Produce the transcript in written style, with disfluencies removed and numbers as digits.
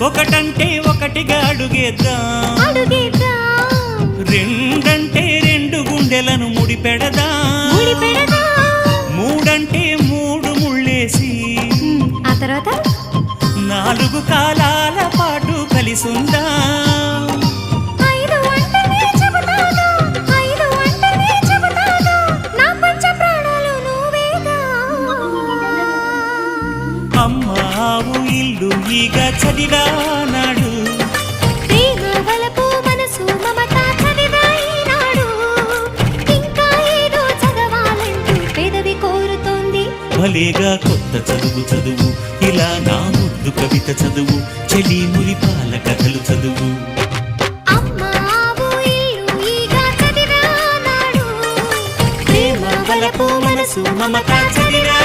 ఒకటంటే ఒకటిగా అడుగేద్దాం, రెండంటే రెండు గుండెలను ముడిపెడదాం, మూడంటే మూడు ముళ్ళేసి ఆ తర్వాత నాలుగు కాలాల పాటు కలిసుందాం. అమ్మావు ఇల్లు ఈగ చదివానాడు, ప్రేమ వలపు మనసు మమత చదివాయినాడు, ఇంకా ఏదో చదవాలంటూ పెదవి కోరుతోంది. భలేగా కొత్త చదువు చదువు, ఇలా నా ముద్దు కవిత చదువు, చెలి మురిపాల కథలు చదువు. అమ్మావు ఇల్లు ఈగ చదివానాడు, ప్రేమ వలపు మనసు మమత చదివా